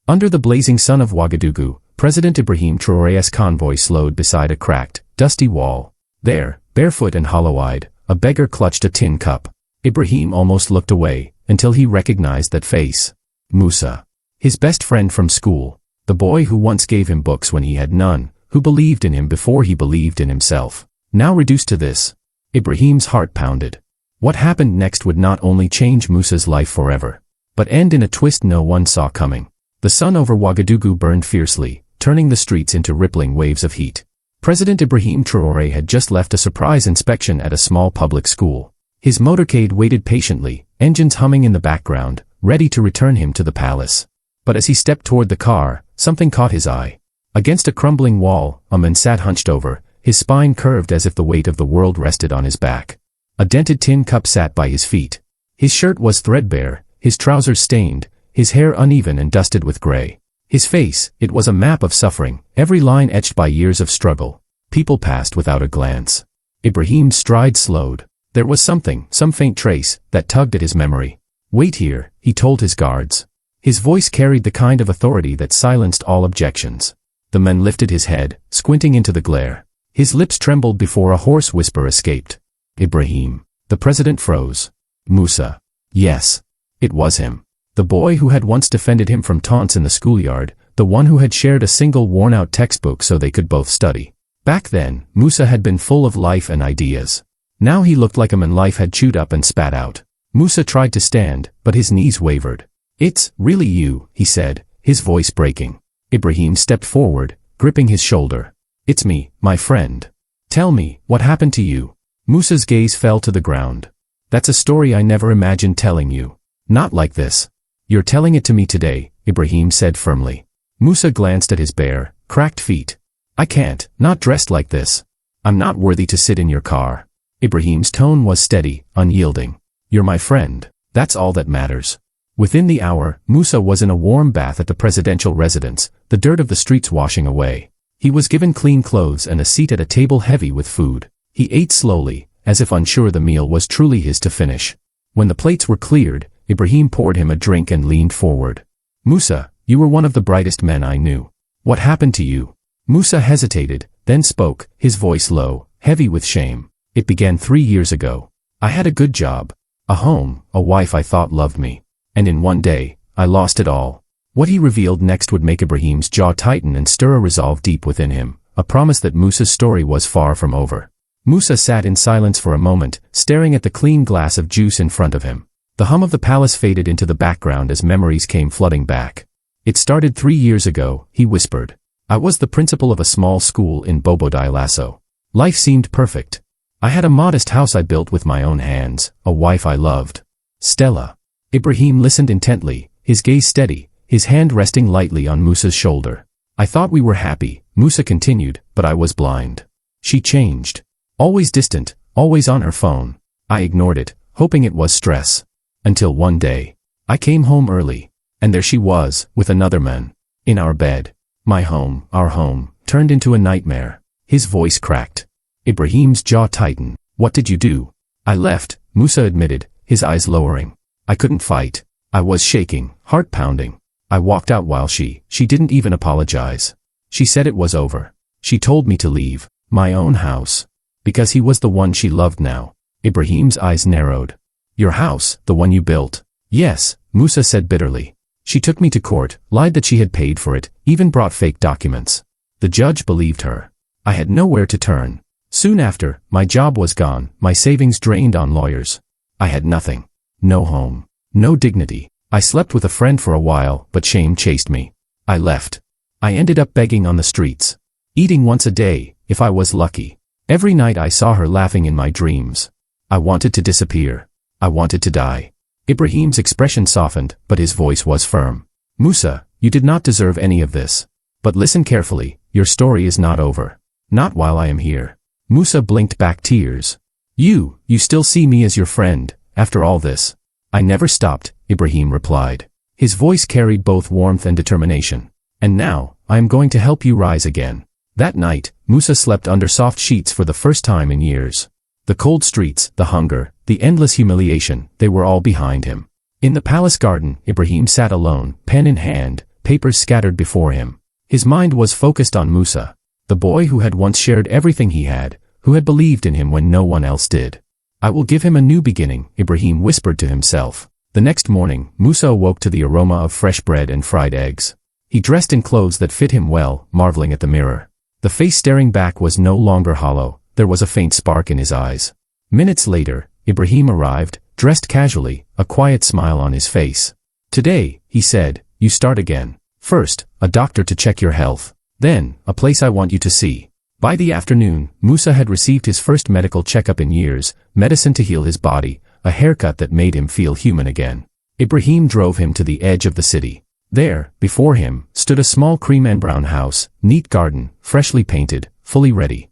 Under the blazing sun of Ouagadougou, President Ibrahim Traoré's convoy slowed beside a cracked, dusty wall. There, barefoot and hollow-eyed, a beggar clutched a tin cup. Ibrahim almost looked away, until he recognized that face. Musa. His best friend from school. The boy who once gave him books when he had none, who believed in him before he believed in himself. Now reduced to this. Ibrahim's heart pounded. What happened next would not only change Musa's life forever, but end in a twist no one saw coming. The sun over Ouagadougou burned fiercely, turning the streets into rippling waves of heat. President Ibrahim Traoré had just left a surprise inspection at a small public school. His motorcade waited patiently, engines humming in the background, ready to return him to the palace. But as he stepped toward the car, something caught his eye. Against a crumbling wall, a man sat hunched over, his spine curved as if the weight of the world rested on his back. A dented tin cup sat by his feet. His shirt was threadbare, his trousers stained, his hair uneven and dusted with gray. His face, it was a map of suffering, every line etched by years of struggle. People passed without a glance. Ibrahim's stride slowed. There was something, some faint trace, that tugged at his memory. Wait here, he told his guards. His voice carried the kind of authority that silenced all objections. The man lifted his head, squinting into the glare. His lips trembled before a hoarse whisper escaped. Ibrahim. The president froze. Musa. Yes. It was him. The boy who had once defended him from taunts in the schoolyard, the one who had shared a single worn-out textbook so they could both study. Back then, Musa had been full of life and ideas. Now he looked like a man life had chewed up and spat out. Musa tried to stand, but his knees wavered. It's really you, he said, his voice breaking. Ibrahim stepped forward, gripping his shoulder. It's me, my friend. Tell me, what happened to you? Musa's gaze fell to the ground. That's a story I never imagined telling you. Not like this. You're telling it to me today, Ibrahim said firmly. Musa glanced at his bare, cracked feet. I can't, not dressed like this. I'm not worthy to sit in your car. Ibrahim's tone was steady, unyielding. You're my friend. That's all that matters. Within the hour, Musa was in a warm bath at the presidential residence, the dirt of the streets washing away. He was given clean clothes and a seat at a table heavy with food. He ate slowly, as if unsure the meal was truly his to finish. When the plates were cleared, Ibrahim poured him a drink and leaned forward. Musa, you were one of the brightest men I knew. What happened to you? Musa hesitated, then spoke, his voice low, heavy with shame. It began 3 years ago. I had a good job. A home, a wife I thought loved me. And in one day, I lost it all. What he revealed next would make Ibrahim's jaw tighten and stir a resolve deep within him, a promise that Musa's story was far from over. Musa sat in silence for a moment, staring at the clean glass of juice in front of him. The hum of the palace faded into the background as memories came flooding back. It started 3 years ago, he whispered. I was the principal of a small school in Bobo Dioulasso. Life seemed perfect. I had a modest house I built with my own hands, a wife I loved. Stella. Ibrahim listened intently, his gaze steady, his hand resting lightly on Musa's shoulder. I thought we were happy, Musa continued, but I was blind. She changed. Always distant, always on her phone. I ignored it, hoping it was stress. Until one day, I came home early, and there she was, with another man. In our bed. My home, our home, turned into a nightmare. His voice cracked. Ibrahim's jaw tightened. What did you do? I left, Musa admitted, his eyes lowering. I couldn't fight. I was shaking, heart pounding. I walked out while she didn't even apologize. She said it was over. She told me to leave my own house. Because he was the one she loved now. Ibrahim's eyes narrowed. Your house, the one you built. Yes, Musa said bitterly. She took me to court, lied that she had paid for it, even brought fake documents. The judge believed her. I had nowhere to turn. Soon after, my job was gone, my savings drained on lawyers. I had nothing. No home. No dignity. I slept with a friend for a while, but shame chased me. I left. I ended up begging on the streets. Eating once a day, if I was lucky. Every night I saw her laughing in my dreams. I wanted to disappear. I wanted to die. Ibrahim's expression softened, but his voice was firm. Musa, you did not deserve any of this. But listen carefully, your story is not over. Not while I am here. Musa blinked back tears. You still see me as your friend, after all this. I never stopped, Ibrahim replied. His voice carried both warmth and determination. And now, I am going to help you rise again. That night, Musa slept under soft sheets for the first time in years. The cold streets, the hunger, the endless humiliation, they were all behind him. In the palace garden, Ibrahim sat alone, pen in hand, papers scattered before him. His mind was focused on Musa, the boy who had once shared everything he had, who had believed in him when no one else did. I will give him a new beginning, Ibrahim whispered to himself. The next morning, Musa awoke to the aroma of fresh bread and fried eggs. He dressed in clothes that fit him well, marveling at the mirror. The face staring back was no longer hollow, there was a faint spark in his eyes. Minutes later, Ibrahim arrived, dressed casually, a quiet smile on his face. Today, he said, you start again. First, a doctor to check your health. Then, a place I want you to see. By the afternoon, Musa had received his first medical checkup in years, medicine to heal his body, a haircut that made him feel human again. Ibrahim drove him to the edge of the city. There, before him, stood a small cream and brown house, neat garden, freshly painted, fully ready.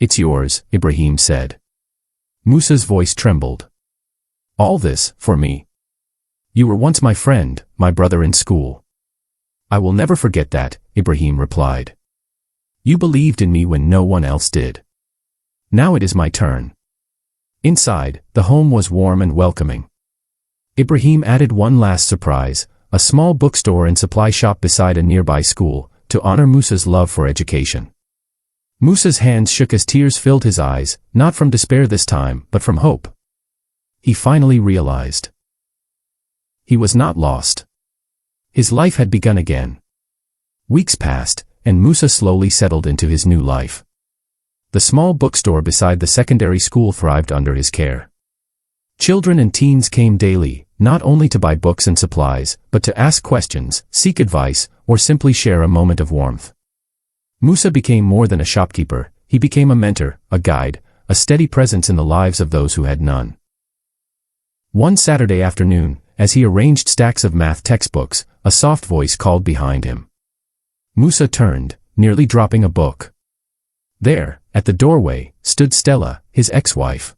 It's yours, Ibrahim said. Musa's voice trembled. All this, for me. You were once my friend, my brother in school. I will never forget that, Ibrahim replied. You believed in me when no one else did. Now it is my turn. Inside, the home was warm and welcoming. Ibrahim added one last surprise, a small bookstore and supply shop beside a nearby school, to honor Musa's love for education. Musa's hands shook as tears filled his eyes, not from despair this time, but from hope. He finally realized. He was not lost. His life had begun again. Weeks passed, and Musa slowly settled into his new life. The small bookstore beside the secondary school thrived under his care. Children and teens came daily, not only to buy books and supplies, but to ask questions, seek advice, or simply share a moment of warmth. Musa became more than a shopkeeper, he became a mentor, a guide, a steady presence in the lives of those who had none. One Saturday afternoon, as he arranged stacks of math textbooks, a soft voice called behind him. Musa turned, nearly dropping a book. There, at the doorway, stood Stella, his ex-wife.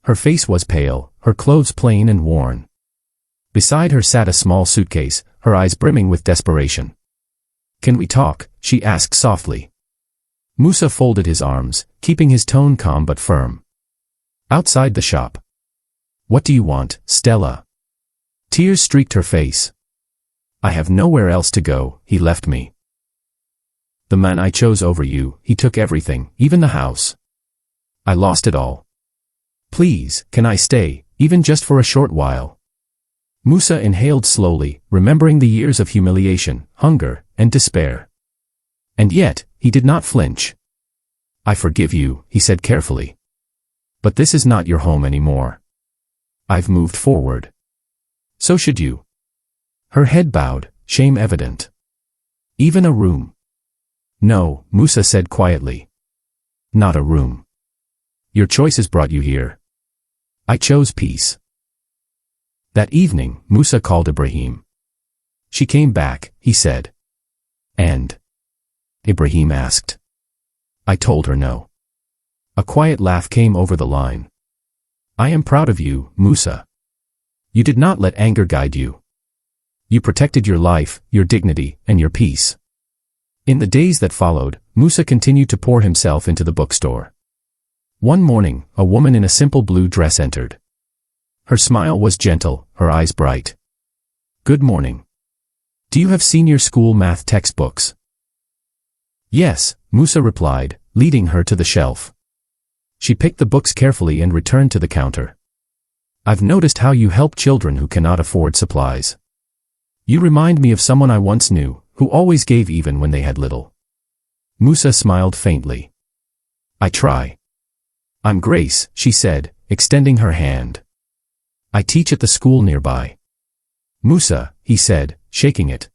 Her face was pale, her clothes plain and worn. Beside her sat a small suitcase, her eyes brimming with desperation. Can we talk? She asked softly. Musa folded his arms, keeping his tone calm but firm. Outside the shop. What do you want, Stella? Tears streaked her face. I have nowhere else to go, he left me. The man I chose over you, he took everything, even the house. I lost it all. Please, can I stay, even just for a short while? Musa inhaled slowly, remembering the years of humiliation, hunger, and despair. And yet, he did not flinch. I forgive you, he said carefully. But this is not your home anymore. I've moved forward. So should you. Her head bowed, shame evident. Even a room. No, Musa said quietly. Not a room. Your choices brought you here. I chose peace. That evening, Musa called Ibrahim. She came back, he said. And? Ibrahim asked. I told her no. A quiet laugh came over the line. I am proud of you, Musa. You did not let anger guide you. You protected your life, your dignity, and your peace. In the days that followed, Musa continued to pour himself into the bookstore. One morning, a woman in a simple blue dress entered. Her smile was gentle, her eyes bright. Good morning. Do you have senior school math textbooks? Yes, Musa replied, leading her to the shelf. She picked the books carefully and returned to the counter. I've noticed how you help children who cannot afford supplies. You remind me of someone I once knew, who always gave even when they had little. Musa smiled faintly. I try. I'm Grace, she said, extending her hand. I teach at the school nearby. Musa, he said, shaking it.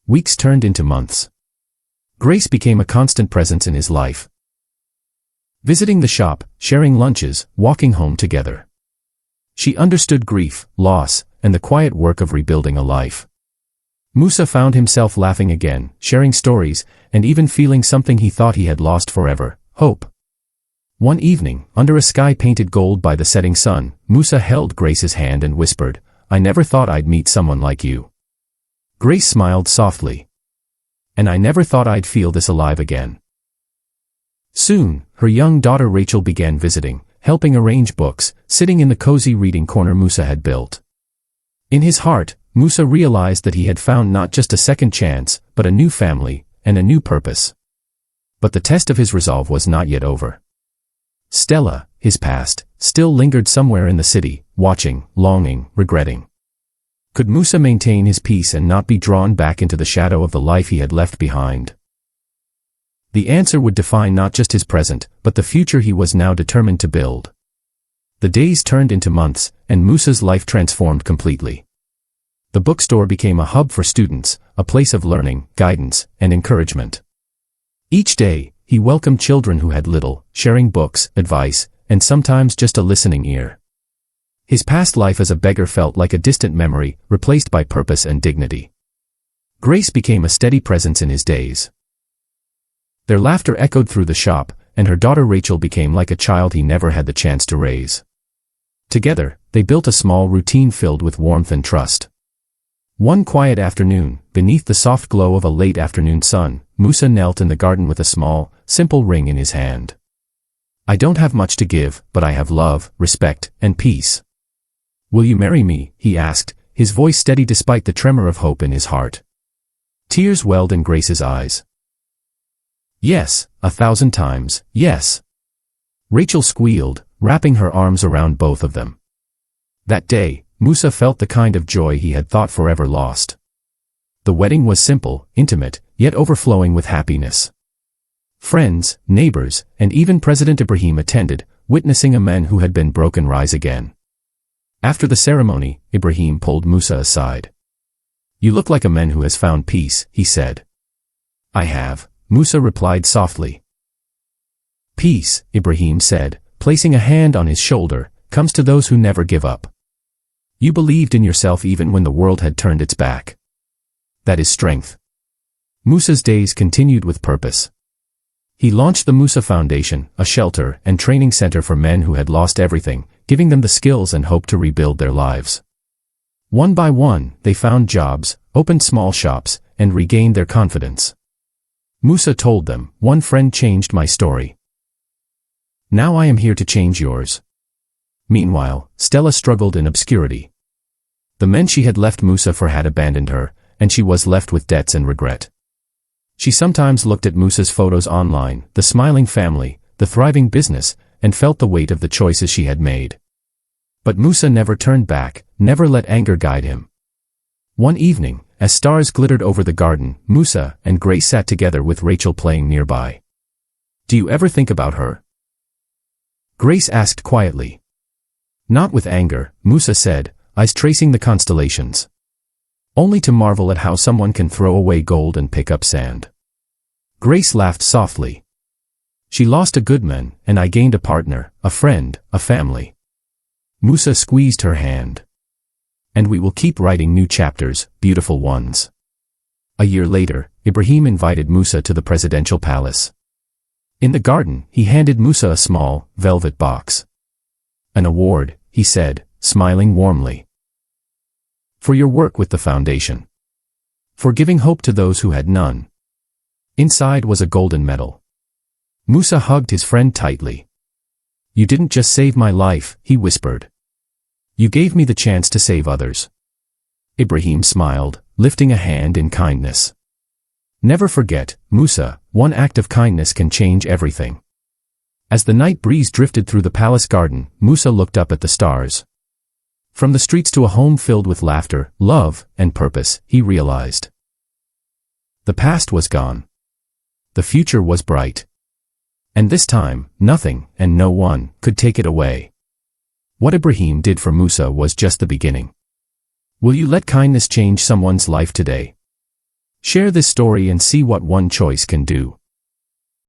Weeks turned into months. Grace became a constant presence in his life. Visiting the shop, sharing lunches, walking home together. She understood grief, loss, and the quiet work of rebuilding a life. Musa found himself laughing again, sharing stories, and even feeling something he thought he had lost forever, hope. One evening, under a sky painted gold by the setting sun, Musa held Grace's hand and whispered, I never thought I'd meet someone like you. Grace smiled softly. And I never thought I'd feel this alive again. Soon, her young daughter Rachel began visiting, helping arrange books, sitting in the cozy reading corner Musa had built. In his heart, Musa realized that he had found not just a second chance, but a new family, and a new purpose. But the test of his resolve was not yet over. Stella, his past, still lingered somewhere in the city, watching, longing, regretting. Could Musa maintain his peace and not be drawn back into the shadow of the life he had left behind? The answer would define not just his present, but the future he was now determined to build. The days turned into months, and Musa's life transformed completely. The bookstore became a hub for students, a place of learning, guidance, and encouragement. Each day, he welcomed children who had little, sharing books, advice, and sometimes just a listening ear. His past life as a beggar felt like a distant memory, replaced by purpose and dignity. Grace became a steady presence in his days. Their laughter echoed through the shop, and her daughter Rachel became like a child he never had the chance to raise. Together, they built a small routine filled with warmth and trust. One quiet afternoon, beneath the soft glow of a late afternoon sun, Musa knelt in the garden with a small, simple ring in his hand. "I don't have much to give, but I have love, respect, and peace. Will you marry me?" he asked, his voice steady despite the tremor of hope in his heart. Tears welled in Grace's eyes. "Yes, 1,000 times, yes." Rachel squealed, wrapping her arms around both of them. That day, Musa felt the kind of joy he had thought forever lost. The wedding was simple, intimate, yet overflowing with happiness. Friends, neighbors, and even President Ibrahim attended, witnessing a man who had been broken rise again. After the ceremony, Ibrahim pulled Musa aside. "You look like a man who has found peace," he said. "I have," Musa replied softly. "Peace," Ibrahim said, placing a hand on his shoulder, "comes to those who never give up. You believed in yourself even when the world had turned its back. That is strength." Musa's days continued with purpose. He launched the Musa Foundation, a shelter and training center for men who had lost everything, giving them the skills and hope to rebuild their lives. One by one, they found jobs, opened small shops, and regained their confidence. Musa told them, "One friend changed my story. Now I am here to change yours." Meanwhile, Stella struggled in obscurity. The men she had left Musa for had abandoned her, and she was left with debts and regret. She sometimes looked at Musa's photos online, the smiling family, the thriving business, and felt the weight of the choices she had made. But Musa never turned back, never let anger guide him. One evening, as stars glittered over the garden, Musa and Grace sat together with Rachel playing nearby. "Do you ever think about her?" Grace asked quietly. "Not with anger," Musa said, eyes tracing the constellations. "Only to marvel at how someone can throw away gold and pick up sand." Grace laughed softly. "She lost a good man, and I gained a partner, a friend, a family." Musa squeezed her hand. "And we will keep writing new chapters, beautiful ones." A year later, Ibrahim invited Musa to the presidential palace. In the garden, he handed Musa a small, velvet box. "An award," he said, smiling warmly. "For your work with the foundation. For giving hope to those who had none." Inside was a golden medal. Musa hugged his friend tightly. "You didn't just save my life," he whispered. "You gave me the chance to save others." Ibrahim smiled, lifting a hand in kindness. "Never forget, Musa, one act of kindness can change everything." As the night breeze drifted through the palace garden, Musa looked up at the stars. From the streets to a home filled with laughter, love, and purpose, he realized. The past was gone. The future was bright. And this time, nothing, and no one, could take it away. What Ibrahim did for Musa was just the beginning. Will you let kindness change someone's life today? Share this story and see what one choice can do.